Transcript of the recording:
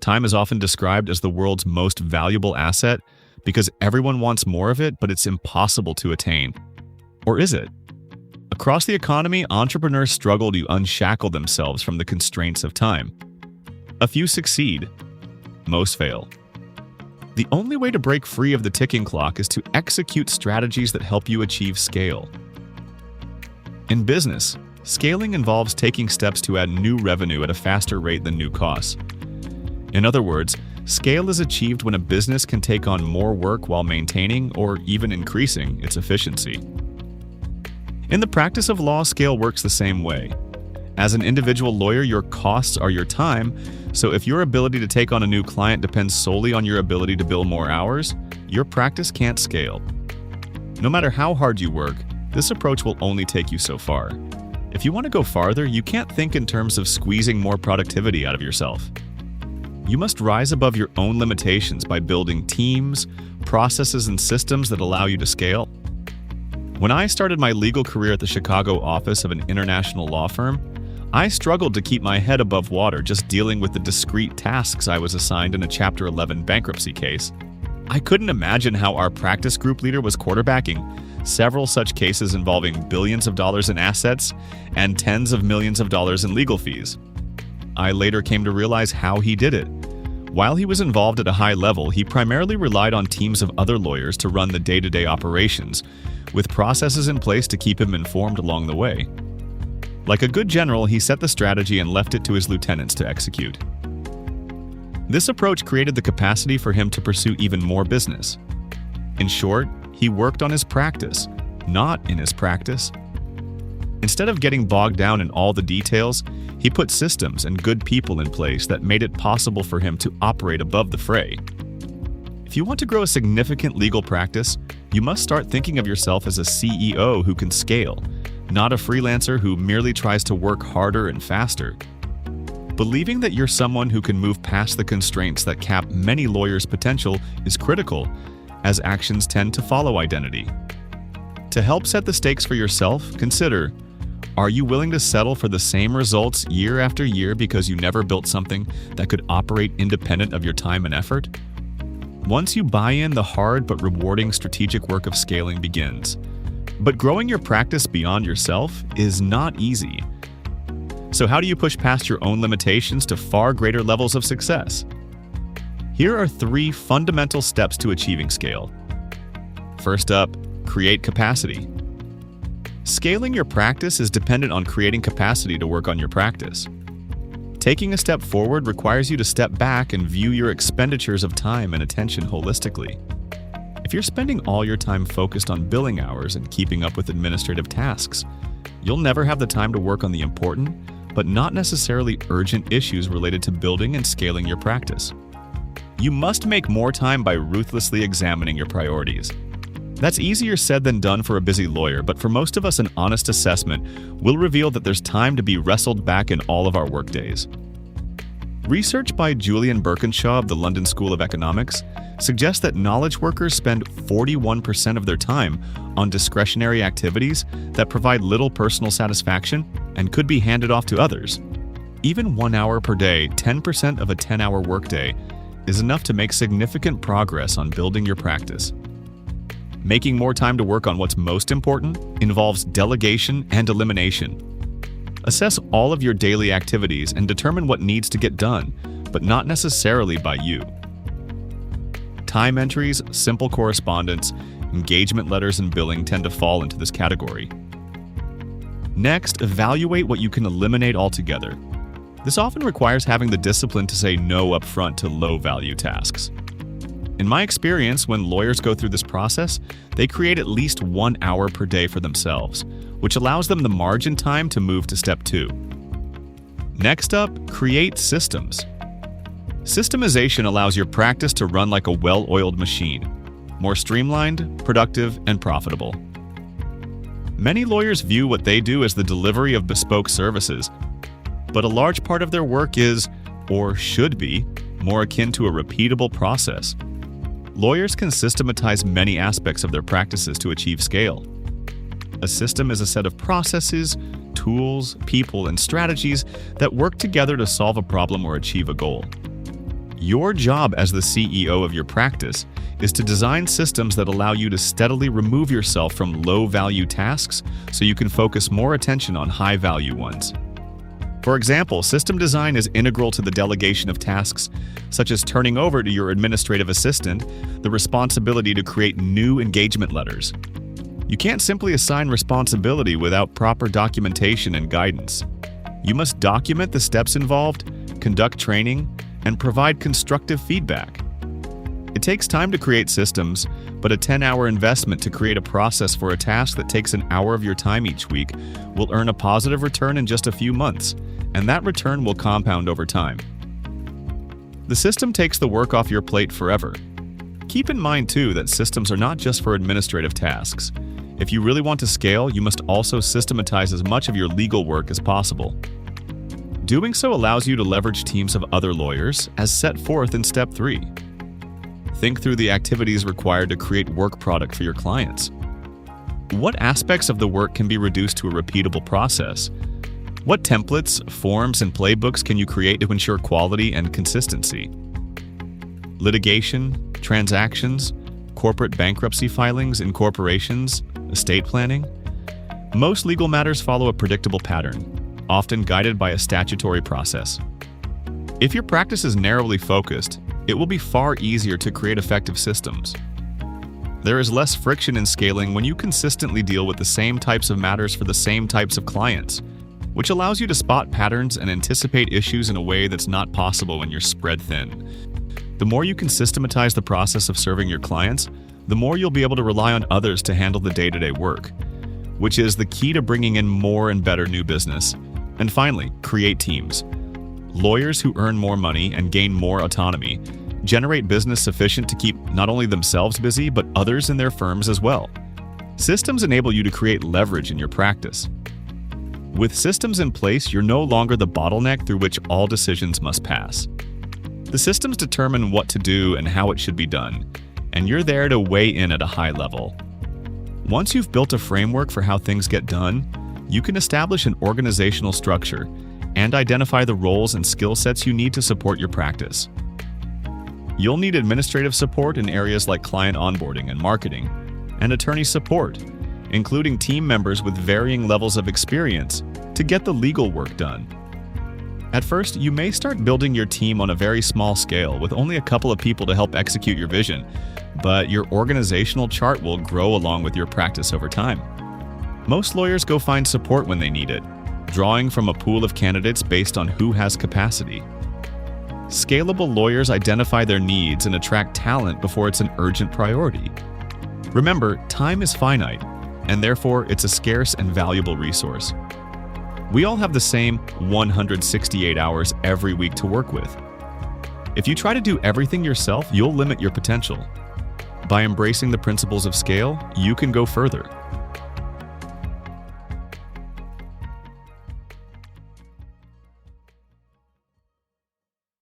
Time is often described as the world's most valuable asset because everyone wants more of it, but it's impossible to attain. Or is it? Across the economy, entrepreneurs struggle to unshackle themselves from the constraints of time. A few succeed. Most fail. The only way to break free of the ticking clock is to execute strategies that help you achieve scale. In business, scaling involves taking steps to add new revenue at a faster rate than new costs. In other words, scale is achieved when a business can take on more work while maintaining or even increasing its efficiency. In the practice of law, scale works the same way. As an individual lawyer, your costs are your time, so if your ability to take on a new client depends solely on your ability to bill more hours, your practice can't scale. No matter how hard you work, this approach will only take you so far. If you want to go farther, you can't think in terms of squeezing more productivity out of yourself. You must rise above your own limitations by building teams, processes, and systems that allow you to scale. When I started my legal career at the Chicago office of an international law firm, I struggled to keep my head above water just dealing with the discrete tasks I was assigned in a Chapter 11 bankruptcy case. I couldn't imagine how our practice group leader was quarterbacking several such cases involving billions of dollars in assets and tens of millions of dollars in legal fees. I later came to realize how he did it. While he was involved at a high level, he primarily relied on teams of other lawyers to run the day-to-day operations, with processes in place to keep him informed along the way. Like a good general, he set the strategy and left it to his lieutenants to execute. This approach created the capacity for him to pursue even more business. In short, he worked on his practice, not in his practice. Instead of getting bogged down in all the details, he put systems and good people in place that made it possible for him to operate above the fray. If you want to grow a significant legal practice, you must start thinking of yourself as a CEO who can scale, not a freelancer who merely tries to work harder and faster. Believing that you're someone who can move past the constraints that cap many lawyers' potential is critical, as actions tend to follow identity. To help set the stakes for yourself, consider: are you willing to settle for the same results year after year because you never built something that could operate independent of your time and effort? Once you buy in, the hard but rewarding strategic work of scaling begins. But growing your practice beyond yourself is not easy. So how do you push past your own limitations to far greater levels of success? Here are 3 fundamental steps to achieving scale. First up, create capacity. Scaling your practice is dependent on creating capacity to work on your practice. Taking a step forward requires you to step back and view your expenditures of time and attention holistically. If you're spending all your time focused on billing hours and keeping up with administrative tasks, you'll never have the time to work on the important, but not necessarily urgent issues related to building and scaling your practice. You must make more time by ruthlessly examining your priorities. That's easier said than done for a busy lawyer, but for most of us, an honest assessment will reveal that there's time to be wrestled back in all of our workdays. Research by Julian Birkinshaw of the London School of Economics suggests that knowledge workers spend 41% of their time on discretionary activities that provide little personal satisfaction and could be handed off to others. Even 1 hour per day, 10% of a 10-hour workday, is enough to make significant progress on building your practice. Making more time to work on what's most important involves delegation and elimination. Assess all of your daily activities and determine what needs to get done, but not necessarily by you. Time entries, simple correspondence, engagement letters, and billing tend to fall into this category. Next, evaluate what you can eliminate altogether. This often requires having the discipline to say no upfront to low-value tasks. In my experience, when lawyers go through this process, they create at least 1 hour per day for themselves, which allows them the margin time to move to step 2. Next up, create systems. Systemization allows your practice to run like a well-oiled machine, more streamlined, productive, and profitable. Many lawyers view what they do as the delivery of bespoke services, but a large part of their work is, or should be, more akin to a repeatable process. Lawyers can systematize many aspects of their practices to achieve scale. A system is a set of processes, tools, people, and strategies that work together to solve a problem or achieve a goal. Your job as the CEO of your practice is to design systems that allow you to steadily remove yourself from low-value tasks so you can focus more attention on high-value ones. For example, system design is integral to the delegation of tasks, such as turning over to your administrative assistant the responsibility to create new engagement letters. You can't simply assign responsibility without proper documentation and guidance. You must document the steps involved, conduct training, and provide constructive feedback. It takes time to create systems, but a 10-hour investment to create a process for a task that takes an hour of your time each week will earn a positive return in just a few months, and that return will compound over time. The system takes the work off your plate forever. Keep in mind, too, that systems are not just for administrative tasks. If you really want to scale, you must also systematize as much of your legal work as possible. Doing so allows you to leverage teams of other lawyers, as set forth in Step 3. Think through the activities required to create work product for your clients. What aspects of the work can be reduced to a repeatable process? What templates, forms, and playbooks can you create to ensure quality and consistency? Litigation, transactions, corporate bankruptcy filings, incorporations, estate planning? Most legal matters follow a predictable pattern, often guided by a statutory process. If your practice is narrowly focused, it will be far easier to create effective systems. There is less friction in scaling when you consistently deal with the same types of matters for the same types of clients, which allows you to spot patterns and anticipate issues in a way that's not possible when you're spread thin. The more you can systematize the process of serving your clients, the more you'll be able to rely on others to handle the day-to-day work, which is the key to bringing in more and better new business. And finally, create teams. Lawyers who earn more money and gain more autonomy generate business sufficient to keep not only themselves busy, but others in their firms as well. Systems enable you to create leverage in your practice. With systems in place, you're no longer the bottleneck through which all decisions must pass. The systems determine what to do and how it should be done, and you're there to weigh in at a high level. Once you've built a framework for how things get done, you can establish an organizational structure and identify the roles and skill sets you need to support your practice. You'll need administrative support in areas like client onboarding and marketing, and attorney support, including team members with varying levels of experience, to get the legal work done. At first, you may start building your team on a very small scale with only a couple of people to help execute your vision, but your organizational chart will grow along with your practice over time. Most lawyers go find support when they need it, drawing from a pool of candidates based on who has capacity. Scalable lawyers identify their needs and attract talent before it's an urgent priority. Remember, time is finite, and therefore it's a scarce and valuable resource. We all have the same 168 hours every week to work with. If you try to do everything yourself, you'll limit your potential. By embracing the principles of scale, you can go further.